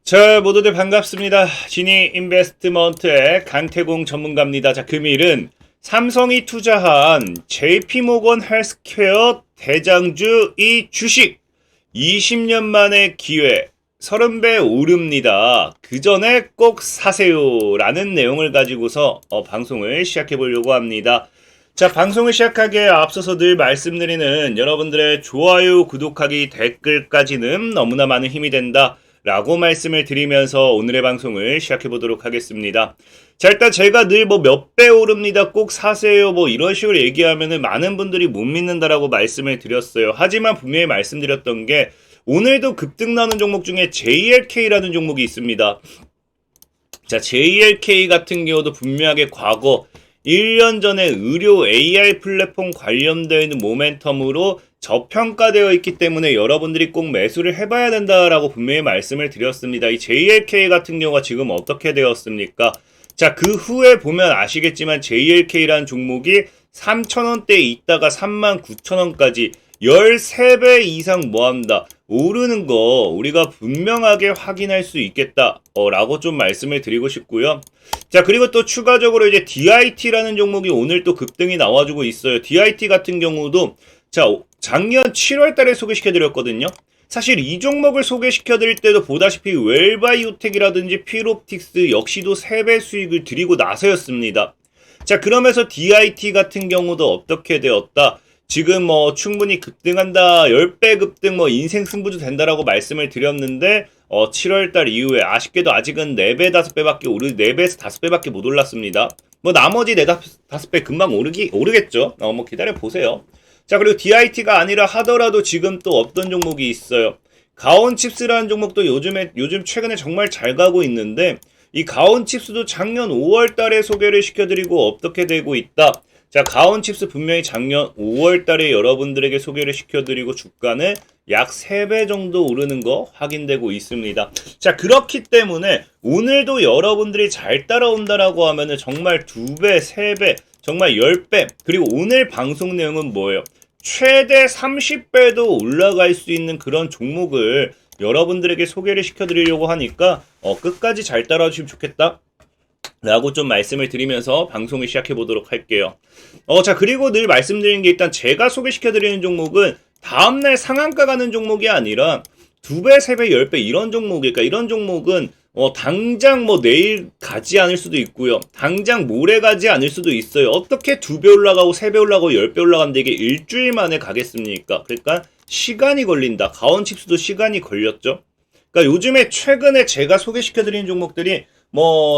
자, 모두들 반갑습니다. 지니 인베스트먼트의 강태공 전문가입니다. 자, 금일은 삼성이 투자한 JP모건 헬스케어 대장주 이 주식 20년 만의 기회 30배 오릅니다. 그 전에 꼭 사세요 라는 내용을 가지고서 방송을 시작해 보려고 합니다. 자, 방송을 시작하기에 앞서서 늘 말씀드리는 여러분들의 좋아요, 구독하기, 댓글까지는 너무나 많은 힘이 된다 라고 말씀을 드리면서 오늘의 방송을 시작해 보도록 하겠습니다. 자, 일단 제가 늘 몇 배 오릅니다, 꼭 사세요 이런 식으로 얘기하면은 많은 분들이 못 믿는다라고 말씀을 드렸어요. 하지만 분명히 말씀드렸던 게 오늘도 급등 나는 종목 중에 JLK라는 종목이 있습니다. 자, JLK 같은 경우도 분명하게 과거 1년 전에 의료 AI 플랫폼 관련되어 있는 모멘텀으로 저평가되어 있기 때문에 여러분들이 꼭 매수를 해봐야 된다라고 분명히 말씀을 드렸습니다. 이 JLK 같은 경우가 지금 어떻게 되었습니까? 자, 그 후에 보면 아시겠지만 JLK라는 종목이 3,000원대에 있다가 39,000원까지 13배 이상 뭐한다 오르는 거 우리가 분명하게 확인할 수 있겠다 라고 좀 말씀을 드리고 싶고요. 자, 그리고 또 추가적으로 이제 DIT라는 종목이 오늘 또 급등이 나와주고 있어요. DIT 같은 경우도 자, 작년 7월 달에 소개시켜 드렸거든요. 사실 이 종목을 소개시켜 드릴 때도 보다시피 웰바이오텍이라든지 필옵틱스 역시도 3배 수익을 드리고 나서였습니다. 자, 그러면서 DIT 같은 경우도 어떻게 되었다? 지금 충분히 급등한다, 10배 급등 인생 승부도 된다라고 말씀을 드렸는데 7월달 이후에 아쉽게도 아직은 4배, 5배밖에 4배에서 5배밖에 못 올랐습니다. 나머지 4, 5배 금방 오르겠죠. 기다려 보세요. 자, 그리고 DIT가 아니라 하더라도 지금 또 어떤 종목이 있어요. 가온칩스라는 종목도 요즘 최근에 정말 잘 가고 있는데 이 가온칩스도 작년 5월 달에 소개를 시켜드리고 어떻게 되고 있다. 자, 가온칩스 분명히 작년 5월 달에 여러분들에게 소개를 시켜드리고 주가는 약 3배 정도 오르는 거 확인되고 있습니다. 자, 그렇기 때문에 오늘도 여러분들이 잘 따라온다라고 하면은 정말 2배, 3배, 정말 10배, 그리고 오늘 방송 내용은 뭐예요? 최대 30배도 올라갈 수 있는 그런 종목을 여러분들에게 소개를 시켜드리려고 하니까 끝까지 잘 따라주시면 좋겠다 라고 좀 말씀을 드리면서 방송을 시작해 보도록 할게요. 자, 그리고 늘 말씀드리는 게 일단 제가 소개시켜 드리는 종목은 다음날 상한가 가는 종목이 아니라 2배, 3배, 10배 이런 종목이니까 이런 종목은 당장 내일 가지 않을 수도 있고요. 당장 모레 가지 않을 수도 있어요. 어떻게 2배 올라가고 3배 올라가고 10배 올라가는데 이게 일주일 만에 가겠습니까? 그러니까 시간이 걸린다. 가온칩스도 시간이 걸렸죠. 그러니까 요즘에 최근에 제가 소개시켜 드리는 종목들이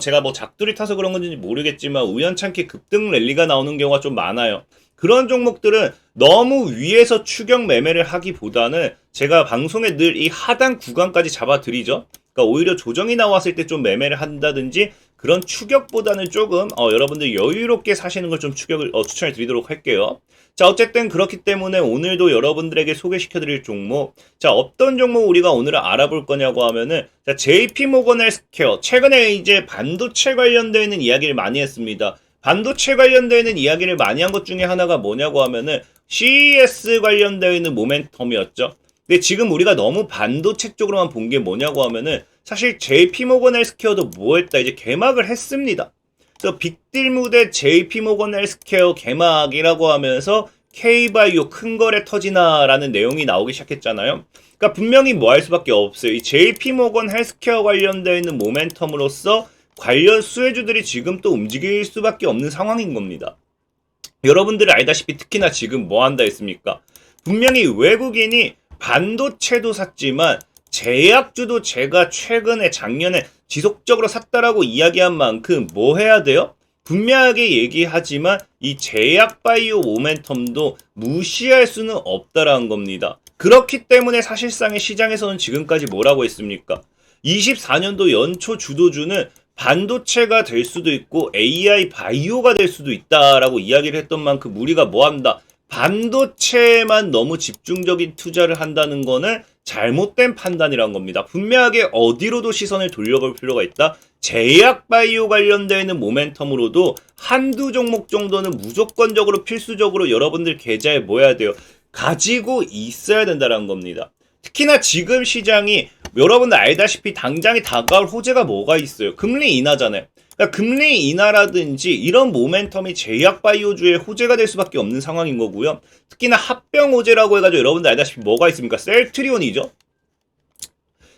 제가 작두리 타서 그런 건지 모르겠지만 우연찮게 급등 랠리가 나오는 경우가 좀 많아요. 그런 종목들은 너무 위에서 추격 매매를 하기보다는 제가 방송에 늘 이 하단 구간까지 잡아드리죠. 그러니까 오히려 조정이 나왔을 때 좀 매매를 한다든지 그런 추격보다는 조금 여러분들 여유롭게 사시는 걸 좀 추천을 드리도록 할게요. 자, 어쨌든 그렇기 때문에 오늘도 여러분들에게 소개시켜드릴 종목, 자, 어떤 종목 우리가 오늘 알아볼 거냐고 하면은 자, JP모건 헬스케어, 최근에 이제 반도체 관련되어 있는 이야기를 많이 했습니다. 반도체 관련되어 있는 이야기를 많이 한 것 중에 하나가 뭐냐고 하면은 CES 관련되어 있는 모멘텀이었죠. 근데 지금 우리가 너무 반도체 쪽으로만 본 게 뭐냐고 하면은 사실 JP모건 헬스케어도 뭐했다, 이제 개막을 했습니다. 그래서 빅딜 무대 JP모건 헬스케어 개막이라고 하면서 K바이오 큰 거래 터지나라는 내용이 나오기 시작했잖아요. 그러니까 분명히 뭐 할 수밖에 없어요. 이 JP모건 헬스케어 관련되어 있는 모멘텀으로서 관련 수혜주들이 지금 또 움직일 수밖에 없는 상황인 겁니다. 여러분들이 알다시피 특히나 지금 뭐 한다 했습니까? 분명히 외국인이 반도체도 샀지만 제약주도 제가 최근에 작년에 지속적으로 샀다라고 이야기한 만큼 뭐 해야 돼요? 분명하게 얘기하지만 이 제약 바이오 모멘텀도 무시할 수는 없다라는 겁니다. 그렇기 때문에 사실상의 시장에서는 지금까지 뭐라고 했습니까? 24년도 연초 주도주는 반도체가 될 수도 있고 AI 바이오가 될 수도 있다라고 이야기를 했던 만큼 우리가 뭐 한다? 반도체에만 너무 집중적인 투자를 한다는 거는 잘못된 판단이란 겁니다. 분명하게 어디로도 시선을 돌려볼 필요가 있다. 제약 바이오 관련되어 있는 모멘텀으로도 한두 종목 정도는 무조건적으로 필수적으로 여러분들 계좌에 뭐 해야 돼요? 가지고 있어야 된다는 겁니다. 특히나 지금 시장이 여러분들 알다시피 당장에 다가올 호재가 뭐가 있어요? 금리 인하잖아요. 그러니까 금리 인하라든지 이런 모멘텀이 제약바이오주의 호재가 될 수밖에 없는 상황인 거고요. 특히나 합병 호재라고 해가지고 여러분들 알다시피 뭐가 있습니까? 셀트리온이죠.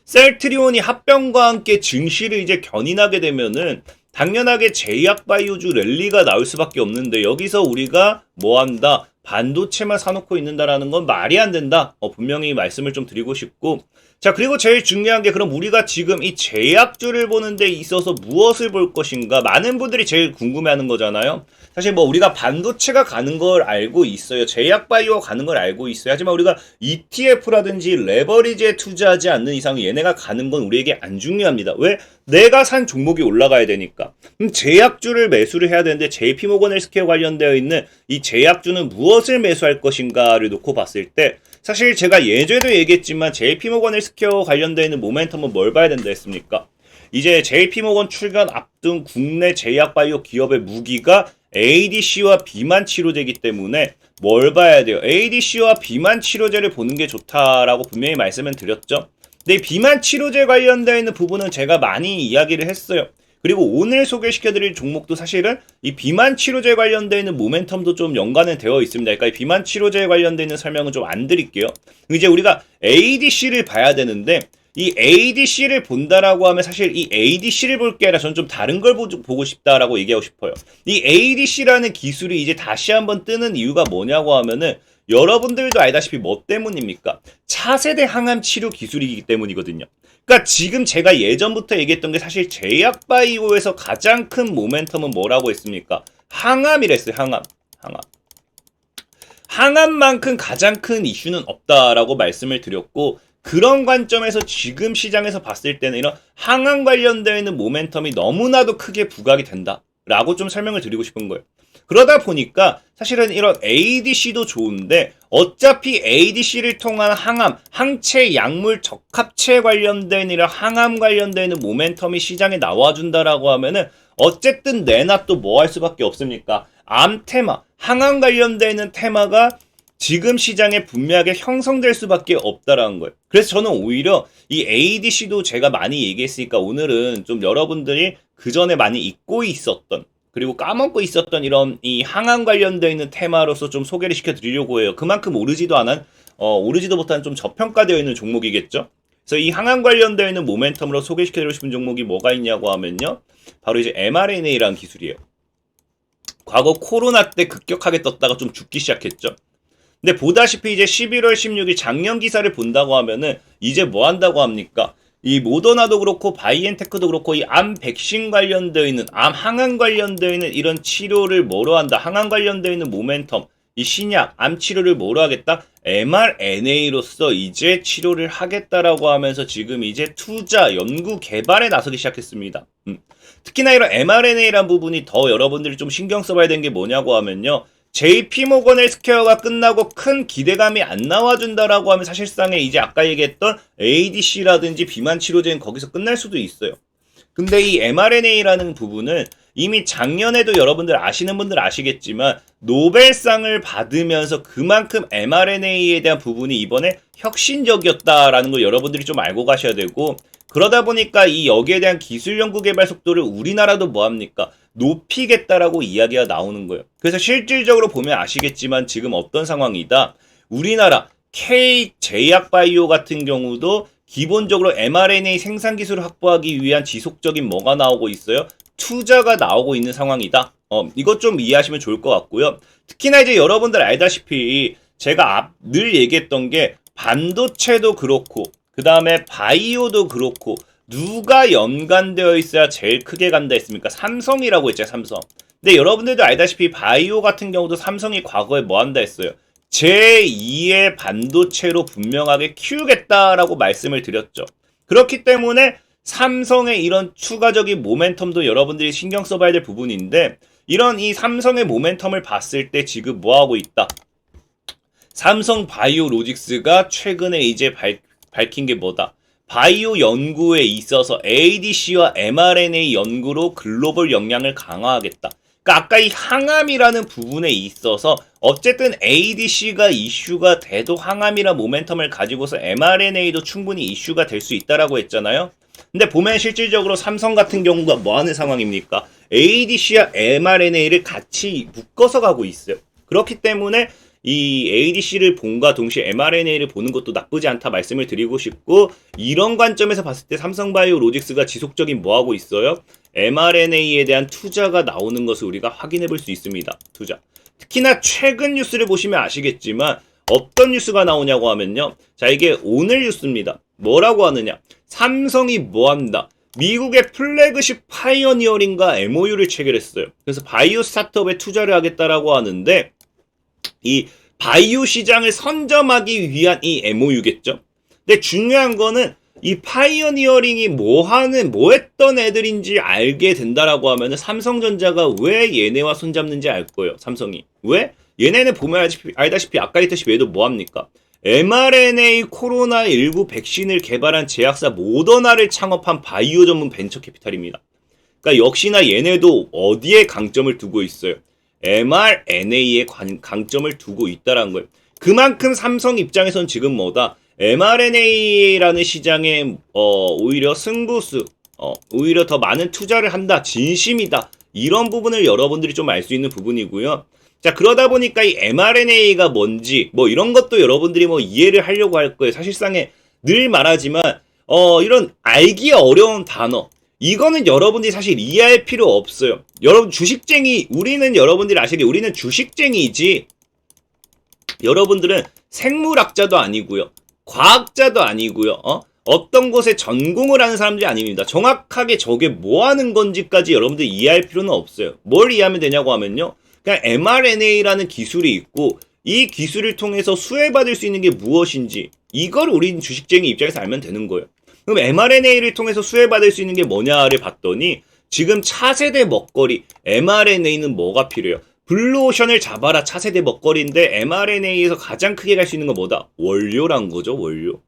셀트리온이 합병과 함께 증시를 이제 견인하게 되면은 당연하게 제약바이오주 랠리가 나올 수밖에 없는데 여기서 우리가 뭐한다? 반도체만 사놓고 있는다라는 건 말이 안 된다. 분명히 말씀을 좀 드리고 싶고, 자, 그리고 제일 중요한 게 그럼 우리가 지금 이 제약주를 보는 데 있어서 무엇을 볼 것인가? 많은 분들이 제일 궁금해하는 거잖아요. 사실 뭐 우리가 반도체가 가는 걸 알고 있어요. 제약바이오가 가는 걸 알고 있어요. 하지만 우리가 ETF라든지 레버리지에 투자하지 않는 이상 얘네가 가는 건 우리에게 안 중요합니다. 왜? 내가 산 종목이 올라가야 되니까. 제약주를 매수를 해야 되는데 JP모건 헬스케어 관련되어 있는 이 제약주는 무엇을 매수할 것인가를 놓고 봤을 때 사실 제가 예전에도 얘기했지만 JP모건 헬스케어 관련되어 있는 모멘텀은 뭘 봐야 된다 했습니까? 이제 JP모건 출간 앞둔 국내 제약바이오 기업의 무기가 ADC와 비만 치료제이기 때문에 뭘 봐야 돼요? ADC와 비만 치료제를 보는 게 좋다라고 분명히 말씀을 드렸죠. 근데 비만 치료제 관련되어 있는 부분은 제가 많이 이야기를 했어요. 그리고 오늘 소개시켜드릴 종목도 사실은 이 비만 치료제 관련되어 있는 모멘텀도 좀 연관은 되어 있습니다. 그러니까 이 비만 치료제에 관련되어 있는 설명은 좀 안 드릴게요. 이제 우리가 ADC를 봐야 되는데 이 ADC를 본다라고 하면 사실 이 ADC를 볼 게 아니라 저는 좀 다른 걸 보고 싶다라고 얘기하고 싶어요. 이 ADC라는 기술이 이제 다시 한번 뜨는 이유가 뭐냐고 하면은 여러분들도 알다시피 뭐 때문입니까? 차세대 항암 치료 기술이기 때문이거든요. 그러니까 지금 제가 예전부터 얘기했던 게 사실 제약바이오에서 가장 큰 모멘텀은 뭐라고 했습니까? 항암이랬어요. 항암만큼 가장 큰 이슈는 없다라고 말씀을 드렸고 그런 관점에서 지금 시장에서 봤을 때는 이런 항암 관련되어 있는 모멘텀이 너무나도 크게 부각이 된다라고 좀 설명을 드리고 싶은 거예요. 그러다 보니까 사실은 이런 ADC도 좋은데 어차피 ADC를 통한 항암, 항체 약물 적합체 관련된 이런 항암 관련된 모멘텀이 시장에 나와준다라고 하면은 어쨌든 내나 또 뭐 할 수밖에 없습니까? 암 테마, 항암 관련되는 테마가 지금 시장에 분명하게 형성될 수밖에 없다라는 거예요. 그래서 저는 오히려 이 ADC도 제가 많이 얘기했으니까 오늘은 좀 여러분들이 그 전에 많이 잊고 있었던 그리고 까먹고 있었던 이런 이 항암 관련되어 있는 테마로서 좀 소개를 시켜드리려고 해요. 그만큼 오르지도 못한 좀 저평가되어 있는 종목이겠죠. 그래서 이 항암 관련되어 있는 모멘텀으로 소개시켜드리고 싶은 종목이 뭐가 있냐고 하면요. 바로 이제 mRNA라는 기술이에요. 과거 코로나 때 급격하게 떴다가 좀 죽기 시작했죠. 근데 보다시피 이제 11월 16일 작년 기사를 본다고 하면은 이제 뭐 한다고 합니까? 이 모더나도 그렇고 바이엔테크도 그렇고 이 암 백신 관련되어 있는 암 항암 관련되어 있는 이런 치료를 뭐로 한다? 항암 관련되어 있는 모멘텀, 이 신약, 암 치료를 뭐로 하겠다? mRNA로서 이제 치료를 하겠다라고 하면서 지금 이제 투자, 연구, 개발에 나서기 시작했습니다. 특히나 이런 mRNA라는 부분이 더 여러분들이 좀 신경 써봐야 되는 게 뭐냐고 하면요. JP모건 헬스케어가 끝나고 큰 기대감이 안 나와준다라고 하면 사실상에 이제 아까 얘기했던 ADC라든지 비만 치료제는 거기서 끝날 수도 있어요. 근데 이 mRNA라는 부분은 이미 작년에도 여러분들 아시는 분들 아시겠지만 노벨상을 받으면서 그만큼 mRNA에 대한 부분이 이번에 혁신적이었다라는 걸 여러분들이 좀 알고 가셔야 되고 그러다 보니까 이 여기에 대한 기술 연구 개발 속도를 우리나라도 뭐합니까? 높이겠다라고 이야기가 나오는 거예요. 그래서 실질적으로 보면 아시겠지만 지금 어떤 상황이다. 우리나라 K제약바이오 같은 경우도 기본적으로 mRNA 생산 기술을 확보하기 위한 지속적인 뭐가 나오고 있어요? 투자가 나오고 있는 상황이다. 이것 좀 이해하시면 좋을 것 같고요. 특히나 이제 여러분들 알다시피 제가 늘 얘기했던 게 반도체도 그렇고 그 다음에 바이오도 그렇고 누가 연관되어 있어야 제일 크게 간다 했습니까? 삼성이라고 했죠, 삼성. 근데 여러분들도 알다시피 바이오 같은 경우도 삼성이 과거에 뭐 한다 했어요? 제2의 반도체로 분명하게 키우겠다라고 말씀을 드렸죠. 그렇기 때문에 삼성의 이런 추가적인 모멘텀도 여러분들이 신경 써봐야 될 부분인데 이런 이 삼성의 모멘텀을 봤을 때 지금 뭐 하고 있다? 삼성 바이오로직스가 최근에 이제 밝힌 게 뭐다? 바이오 연구에 있어서 ADC와 mRNA 연구로 글로벌 역량을 강화하겠다. 그러니까 아까 이 항암이라는 부분에 있어서 어쨌든 ADC가 이슈가 돼도 항암이라 모멘텀을 가지고서 mRNA도 충분히 이슈가 될 수 있다라고 했잖아요. 근데 보면 실질적으로 삼성 같은 경우가 뭐 하는 상황입니까? ADC와 mRNA를 같이 묶어서 가고 있어요. 그렇기 때문에 이 ADC를 본과 동시에 mRNA를 보는 것도 나쁘지 않다 말씀을 드리고 싶고, 이런 관점에서 봤을 때 삼성바이오로직스가 지속적인 뭐 하고 있어요? mRNA에 대한 투자가 나오는 것을 우리가 확인해 볼 수 있습니다. 투자. 특히나 최근 뉴스를 보시면 아시겠지만 어떤 뉴스가 나오냐고 하면요. 자, 이게 오늘 뉴스입니다. 뭐라고 하느냐? 삼성이 뭐 한다? 미국의 플래그십 파이어니어링과 MOU를 체결했어요. 그래서 바이오 스타트업에 투자를 하겠다라고 하는데, 이 바이오 시장을 선점하기 위한 이 MOU겠죠. 근데 중요한 거는 이 파이어니어링이 뭐 했던 애들인지 알게 된다라고 하면은 삼성전자가 왜 얘네와 손잡는지 알 거예요. 삼성이. 왜? 얘네는 보면 알다시피 아까 했듯이 얘도 뭐 합니까? mRNA 코로나19 백신을 개발한 제약사 모더나를 창업한 바이오 전문 벤처 캐피탈입니다. 그러니까 역시나 얘네도 어디에 강점을 두고 있어요? mRNA에 강점을 두고 있다라는 거예요. 그만큼 삼성 입장에선 지금 뭐다? mRNA라는 시장에 오히려 승부수, 오히려 더 많은 투자를 한다, 진심이다. 이런 부분을 여러분들이 좀 알 수 있는 부분이고요. 자, 그러다 보니까 이 mRNA가 뭔지 뭐 이런 것도 여러분들이 뭐 이해를 하려고 할 거예요. 사실상에 늘 말하지만 이런 알기 어려운 단어, 이거는 여러분들이 사실 이해할 필요 없어요. 여러분 우리는 여러분들이 아시게 우리는 주식쟁이지, 여러분들은 생물학자도 아니고요, 과학자도 아니고요, 어떤 곳에 전공을 하는 사람들이 아닙니다. 정확하게 저게 뭐 하는 건지까지 여러분들이 이해할 필요는 없어요. 뭘 이해하면 되냐고 하면요, 그냥 mRNA라는 기술이 있고 이 기술을 통해서 수혜받을 수 있는 게 무엇인지, 이걸 우린 주식쟁이 입장에서 알면 되는 거예요. 그럼 mRNA를 통해서 수혜받을 수 있는 게 뭐냐를 봤더니 지금 차세대 먹거리 mRNA는 뭐가 필요해요? 블루오션을 잡아라 차세대 먹거리인데 mRNA에서 가장 크게 갈 수 있는 건 뭐다? 원료란 거죠, 원료.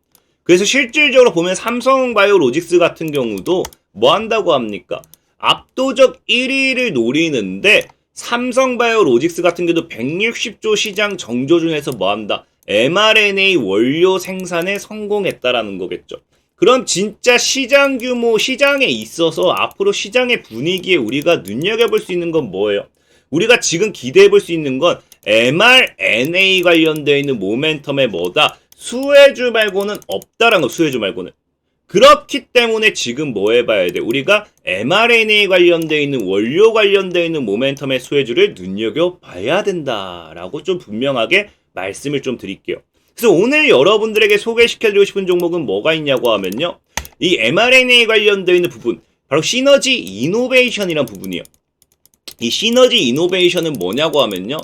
그래서 실질적으로 보면 삼성바이오로직스 같은 경우도 뭐 한다고 합니까? 압도적 1위를 노리는데 삼성바이오로직스 같은 경우도 160조 시장 정조 중에서 뭐 한다? mRNA 원료 생산에 성공했다라는 거겠죠. 그럼 진짜 시장 규모, 시장에 있어서 앞으로 시장의 분위기에 우리가 눈여겨볼 수 있는 건 뭐예요? 우리가 지금 기대해 볼 수 있는 건 mRNA 관련되어 있는 모멘텀의 뭐다? 수혜주 말고는 없다라는 거, 수혜주 말고는. 그렇기 때문에 지금 뭐 해봐야 돼? 우리가 mRNA 관련되어 있는 원료 관련되어 있는 모멘텀의 수혜주를 눈여겨봐야 된다라고 좀 분명하게 말씀을 좀 드릴게요. 그래서 오늘 여러분들에게 소개시켜드리고 싶은 종목은 뭐가 있냐고 하면요, 이 mRNA 관련되어 있는 부분, 바로 시너지 이노베이션이라는 부분이에요. 이 시너지 이노베이션은 뭐냐고 하면요,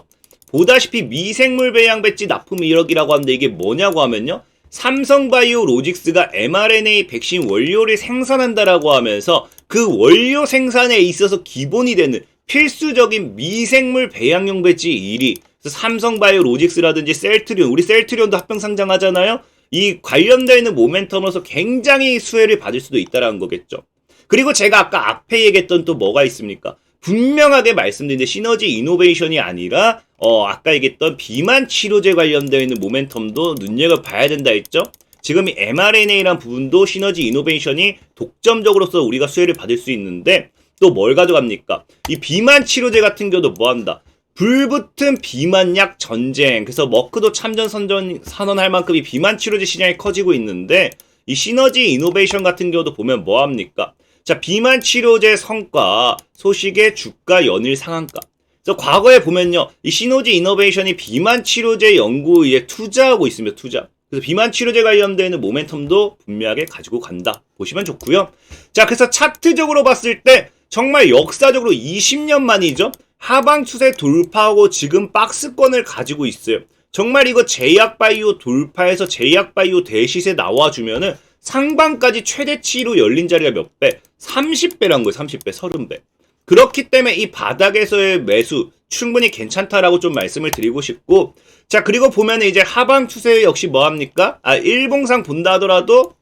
보다시피 미생물 배양 배지 납품 1억이라고 하는데 이게 뭐냐고 하면요, 삼성바이오로직스가 mRNA 백신 원료를 생산한다라고 하면서 그 원료 생산에 있어서 기본이 되는 필수적인 미생물 배양용 배지 1위, 그래서 삼성바이오로직스라든지 셀트리온, 우리 셀트리온도 합병 상장하잖아요. 이 관련되어 있는 모멘텀으로서 굉장히 수혜를 받을 수도 있다는 거겠죠. 그리고 제가 아까 앞에 얘기했던 또 뭐가 있습니까? 분명하게 말씀드린 시너지 이노베이션이 아니라 아까 얘기했던 비만 치료제 관련되어 있는 모멘텀도 눈여겨봐야 된다 했죠. 지금 이 mRNA라는 부분도 시너지 이노베이션이 독점적으로서 우리가 수혜를 받을 수 있는데, 또 뭘 가져갑니까? 이 비만 치료제 같은 경우도 뭐 한다? 불붙은 비만약 전쟁. 그래서 머크도 참전 선언할 만큼 이 비만 치료제 시장이 커지고 있는데, 이 시너지 이노베이션 같은 경우도 보면 뭐 합니까? 자, 비만 치료제 성과 소식의 주가 연일 상한가. 그래서 과거에 보면요, 이 시너지 이노베이션이 비만 치료제 연구에 투자하고 있습니다. 투자. 그래서 비만 치료제 관련되는 모멘텀도 분명하게 가지고 간다 보시면 좋고요. 자, 그래서 차트적으로 봤을 때 정말 역사적으로 20년 만이죠. 하방 추세 돌파하고 지금 박스권을 가지고 있어요. 정말 이거 제약바이오 돌파해서 제약바이오 대시세 나와주면은 상반까지 최대치로 열린 자리가 몇 배? 30배란 거예요. 30배, 30배. 그렇기 때문에 이 바닥에서의 매수 충분히 괜찮다라고 좀 말씀을 드리고 싶고, 자, 그리고 보면 이제 하방 추세 역시 뭐 합니까? 일봉상 본다 하더라도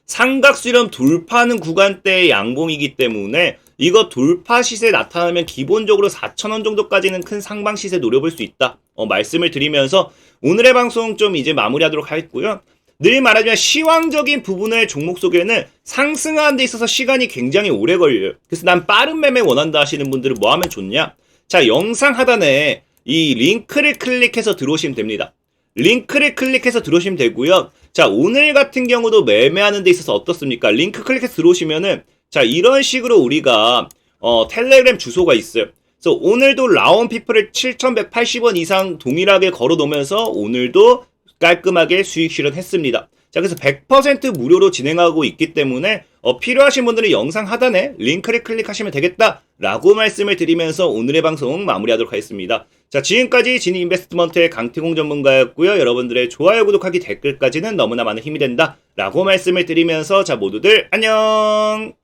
삼각수렴 돌파하는 구간대의 양봉이기 때문에 이거 돌파 시세 나타나면 기본적으로 4,000원 정도까지는 큰 상방 시세 노려볼 수 있다. 말씀을 드리면서 오늘의 방송 좀 이제 마무리하도록 하겠고요. 늘 말하지만 시황적인 부분의 종목 속에는 상승하는 데 있어서 시간이 굉장히 오래 걸려요. 그래서 난 빠른 매매 원한다 하시는 분들은 뭐 하면 좋냐? 자, 영상 하단에 이 링크를 클릭해서 들어오시면 됩니다. 링크를 클릭해서 들어오시면 되고요. 자, 오늘 같은 경우도 매매하는 데 있어서 어떻습니까? 링크 클릭해서 들어오시면은 자, 이런 식으로 우리가 텔레그램 주소가 있어요. 그래서 오늘도 라온피플을 7,180원 이상 동일하게 걸어 놓으면서 오늘도 깔끔하게 수익 실현했습니다. 자, 그래서 100% 무료로 진행하고 있기 때문에 필요하신 분들은 영상 하단에 링크를 클릭하시면 되겠다라고 말씀을 드리면서 오늘의 방송 마무리하도록 하겠습니다. 자, 지금까지 지니 인베스트먼트의 강태공 전문가였고요. 여러분들의 좋아요, 구독하기, 댓글까지는 너무나 많은 힘이 된다라고 말씀을 드리면서 자, 모두들 안녕!